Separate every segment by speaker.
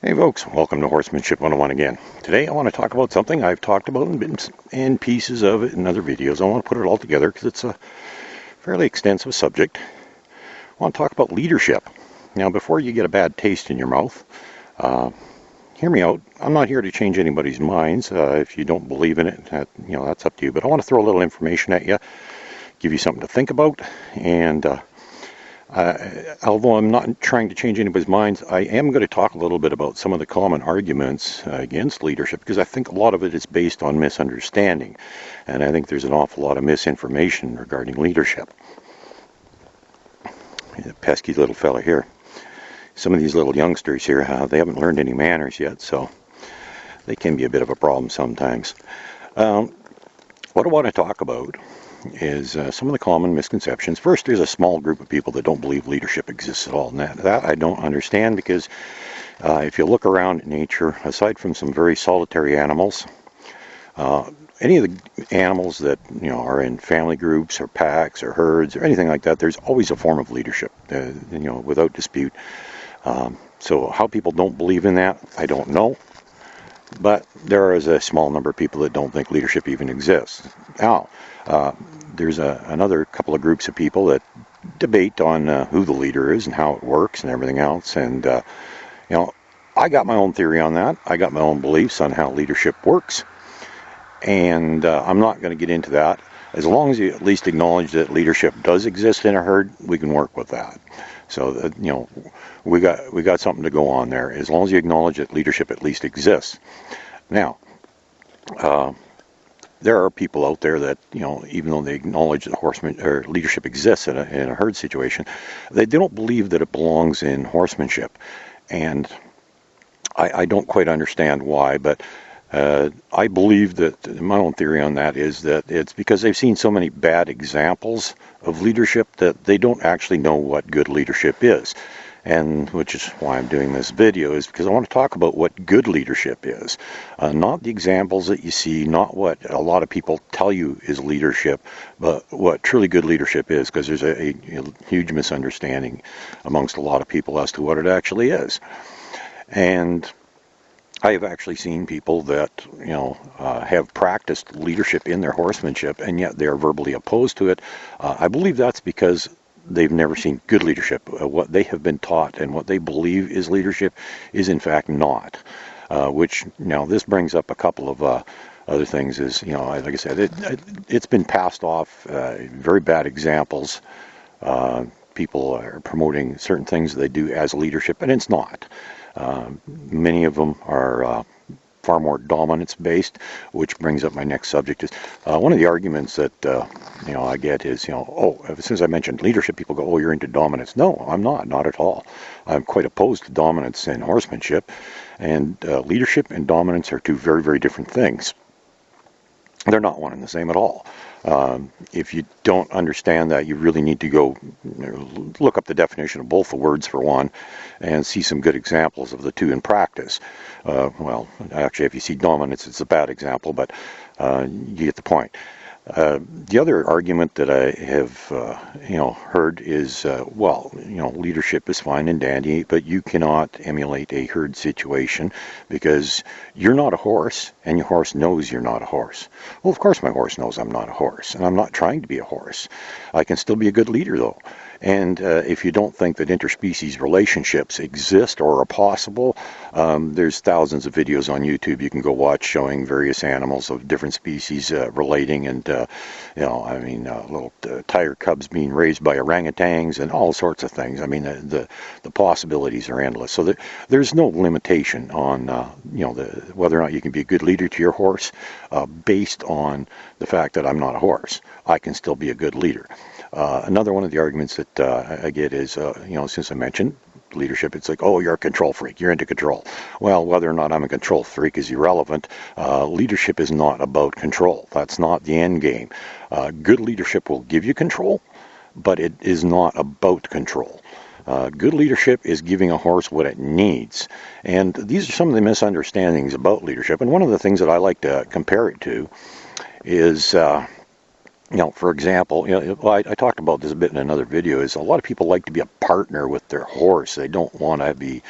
Speaker 1: Hey folks, welcome to Horsemanship 101 again. Today I want to talk about something I've talked about in bits and pieces of it in other videos. I want to put it all together because it's a fairly extensive subject. I want to talk about leadership. Now, before you get a bad taste in your mouth, hear me out. I'm not here to change anybody's minds. If you don't believe in it, that's up to you. But I want to throw a little information at you, give you something to think about, and although I'm not trying to change anybody's minds, I am going to talk a little bit about some of the common arguments against leadership, because I think a lot of it is based on misunderstanding, and I think there's an awful lot of misinformation regarding leadership. The pesky little fella here. Some of these little youngsters here, they haven't learned any manners yet, so they can be a bit of a problem sometimes. What I want to talk about is some of the common misconceptions. First, there's a small group of people that don't believe leadership exists at all. And that I don't understand, because if you look around nature, aside from some very solitary animals, any of the animals that are in family groups or packs or herds or anything like that, there's always a form of leadership, without dispute. So how people don't believe in that, I don't know. But there is a small number of people that don't think leadership even exists. Now, there's another couple of groups of people that debate on who the leader is and how it works and everything else. And, I got my own theory on that. I got my own beliefs on how leadership works. And I'm not going to get into that. As long as you at least acknowledge that leadership does exist in a herd, we can work with that. So, we got something to go on there. As long as you acknowledge that leadership at least exists. Now, there are people out there that, even though they acknowledge that horseman or leadership exists in a herd situation, they don't believe that it belongs in horsemanship. And I don't quite understand why, but I believe that my own theory on that is that it's because they've seen so many bad examples of leadership that they don't actually know what good leadership is. And which is why I'm doing this video, is because I want to talk about what good leadership is. Not the examples that you see, not what a lot of people tell you is leadership, but what truly good leadership is, because there's a huge misunderstanding amongst a lot of people as to what it actually is. And I have actually seen people that, have practiced leadership in their horsemanship, and yet they are verbally opposed to it. I believe that's because they've never seen good leadership. What they have been taught and what they believe is leadership is in fact not. Which, now this brings up a couple of other things. Is, like I said, it's been passed off, very bad examples. People are promoting certain things they do as leadership, and it's not. Many of them are far more dominance based, which brings up my next subject. Is one of the arguments that I get is, as soon as I mentioned leadership, people go, oh, you're into dominance. No, I'm not at all. I'm quite opposed to dominance and horsemanship, and leadership and dominance are two very, very different things. They're not one and the same at all. If you don't understand that, you really need to go look up the definition of both the words, for one, and see some good examples of the two in practice. Well, actually, if you see dominance, it's a bad example, but you get the point. The other argument that I have, heard is, leadership is fine and dandy, but you cannot emulate a herd situation because you're not a horse, and your horse knows you're not a horse. Well, of course my horse knows I'm not a horse, and I'm not trying to be a horse. I can still be a good leader, though. And if you don't think that interspecies relationships exist or are possible, there's thousands of videos on YouTube you can go watch showing various animals of different species relating, and little tiger cubs being raised by orangutans and all sorts of things. I mean, the possibilities are endless. So there's no limitation on whether or not you can be a good leader to your horse based on the fact that I'm not a horse. I can still be a good leader. Another one of the arguments that I get is, since I mentioned leadership, it's like, oh, you're a control freak, you're into control. Well, whether or not I'm a control freak is irrelevant. Leadership is not about control. That's not the end game. Good leadership will give you control, but it is not about control. Good leadership is giving a horse what it needs. And these are some of the misunderstandings about leadership. And one of the things that I like to compare it to is... for example, I talked about this a bit in another video, is a lot of people like to be a partner with their horse. They don't want to be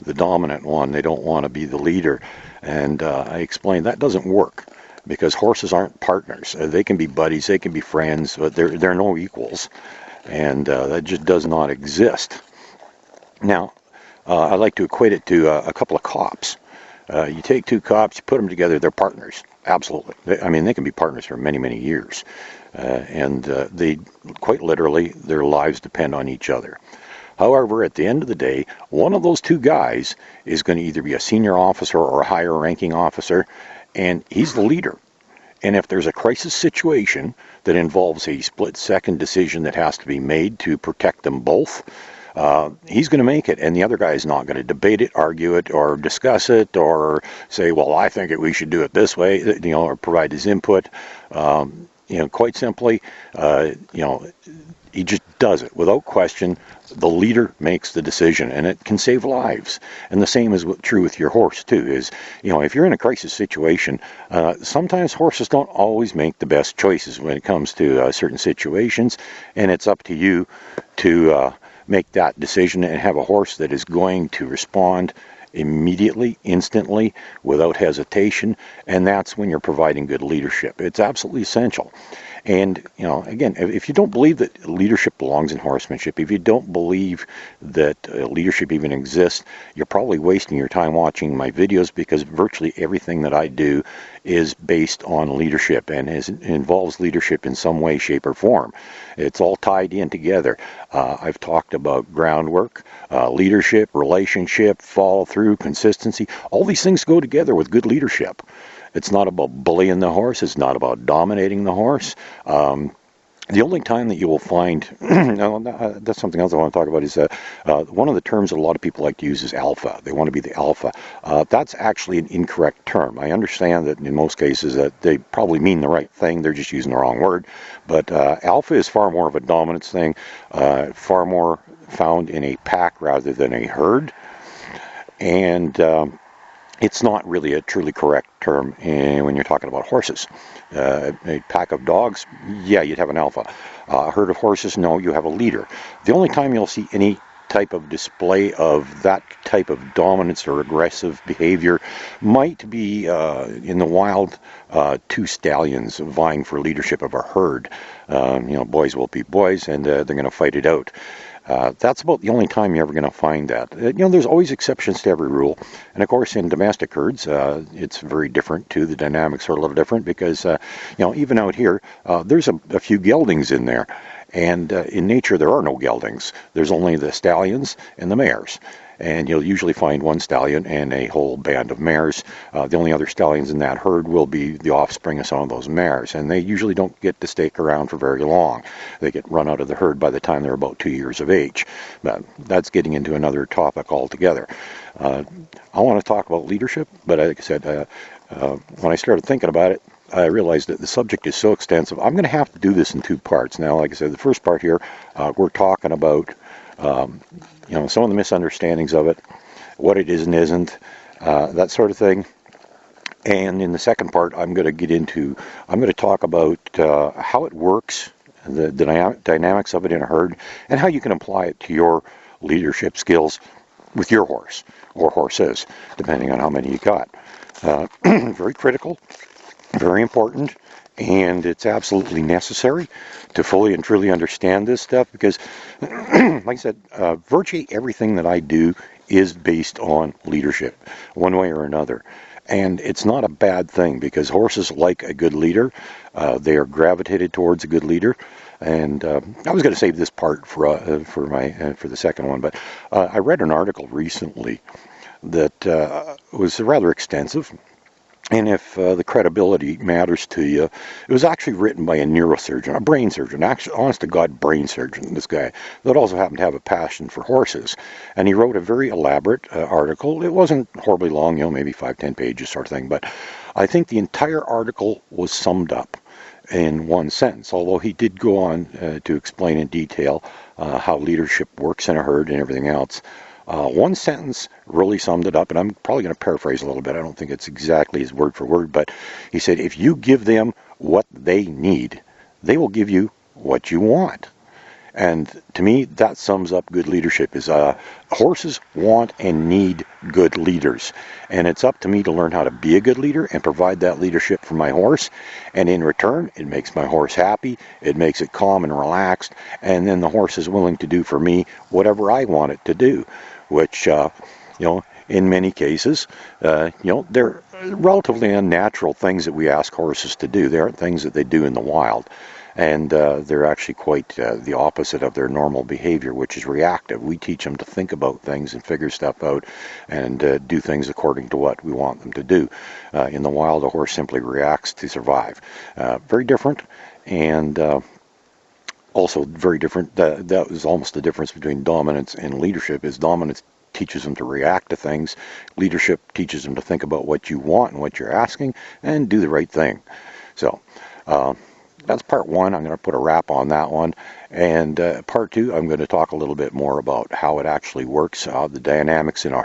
Speaker 1: the dominant one. They don't want to be the leader. And I explained that doesn't work because horses aren't partners. They can be buddies, they can be friends, but they're no equals. And that just does not exist. Now, I like to equate it to a couple of cops. You take two cops, you put them together, they're partners. Absolutely. They can be partners for many, many years. And they, quite literally, their lives depend on each other. However, at the end of the day, one of those two guys is going to either be a senior officer or a higher ranking officer, and he's the leader. And if there's a crisis situation that involves a split-second decision that has to be made to protect them both, he's going to make it, and the other guy is not going to debate it, argue it, or discuss it, or say, well, I think we should do it this way, or provide his input. Quite simply, he just does it without question. The leader makes the decision, and it can save lives. And the same is true with your horse too. Is if you're in a crisis situation, sometimes horses don't always make the best choices when it comes to certain situations, and it's up to you to make that decision and have a horse that is going to respond immediately, instantly, without hesitation, and that's when you're providing good leadership. It's absolutely essential. And, again, if you don't believe that leadership belongs in horsemanship, if you don't believe that leadership even exists, you're probably wasting your time watching my videos, because virtually everything that I do is based on leadership and involves leadership in some way, shape, or form. It's all tied in together. I've talked about groundwork, leadership, relationship, follow through, consistency. All these things go together with good leadership. It's not about bullying the horse. It's not about dominating the horse. The only time that you will find, that's something else I want to talk about, is one of the terms that a lot of people like to use is alpha. They want to be the alpha. That's actually an incorrect term. I understand that in most cases that they probably mean the right thing. They're just using the wrong word. But alpha is far more of a dominance thing, far more found in a pack rather than a herd. And it's not really a truly correct term when you're talking about horses. A pack of dogs, yeah, you'd have an alpha. A herd of horses, no, you have a leader. The only time you'll see any type of display of that type of dominance or aggressive behavior might be in the wild, two stallions vying for leadership of a herd. Boys will be boys, and they're going to fight it out. That's about the only time you're ever going to find that. There's always exceptions to every rule. And of course, in domestic herds, it's very different too. The dynamics are a little different because, even out here, there's a few geldings in there. And in nature, there are no geldings. There's only the stallions and the mares. And you'll usually find one stallion and a whole band of mares. The only other stallions in that herd will be the offspring of some of those mares, and they usually don't get to stick around for very long. They get run out of the herd by the time they're about 2 years of age. But that's getting into another topic altogether. I want to talk about leadership, but like I said, when I started thinking about it, I realized that the subject is so extensive. I'm going to have to do this in two parts. Now, like I said, the first part here, we're talking about some of the misunderstandings of it, what it is and isn't, that sort of thing. And in the second part, I'm going to talk about how it works, the dynamics of it in a herd, and how you can apply it to your leadership skills with your horse, or horses, depending on how many you got. Very critical, very important, and it's absolutely necessary to fully and truly understand this stuff because, like I said, virtually everything that I do is based on leadership, one way or another. And it's not a bad thing because horses like a good leader. They are gravitated towards a good leader. And I was going to save this part for the second one, but I read an article recently that was rather extensive. And if the credibility matters to you, it was actually written by a neurosurgeon, a brain surgeon, actually, honest to God, brain surgeon, this guy, that also happened to have a passion for horses. And he wrote a very elaborate article. It wasn't horribly long, maybe 5-10 pages sort of thing, but I think the entire article was summed up in one sentence, although he did go on to explain in detail how leadership works in a herd and everything else. One sentence really summed it up, and I'm probably going to paraphrase a little bit. I don't think it's exactly his word for word, but he said, if you give them what they need, they will give you what you want. And to me, that sums up good leadership. Is horses want and need good leaders, and it's up to me to learn how to be a good leader and provide that leadership for my horse. And in return, it makes my horse happy. It makes it calm and relaxed, and then the horse is willing to do for me whatever I want it to do, which in many cases, they're relatively unnatural things that we ask horses to do. They aren't things that they do in the wild. And they're actually quite the opposite of their normal behavior, which is reactive. We teach them to think about things and figure stuff out and do things according to what we want them to do. In the wild, a horse simply reacts to survive. Very different, and also very different. That was almost the difference between dominance and leadership. Is dominance teaches them to react to things. Leadership teaches them to think about what you want and what you're asking and do the right thing. So that's part one. I'm going to put a wrap on that one. And part two, I'm going to talk a little bit more about how it actually works, the dynamics in a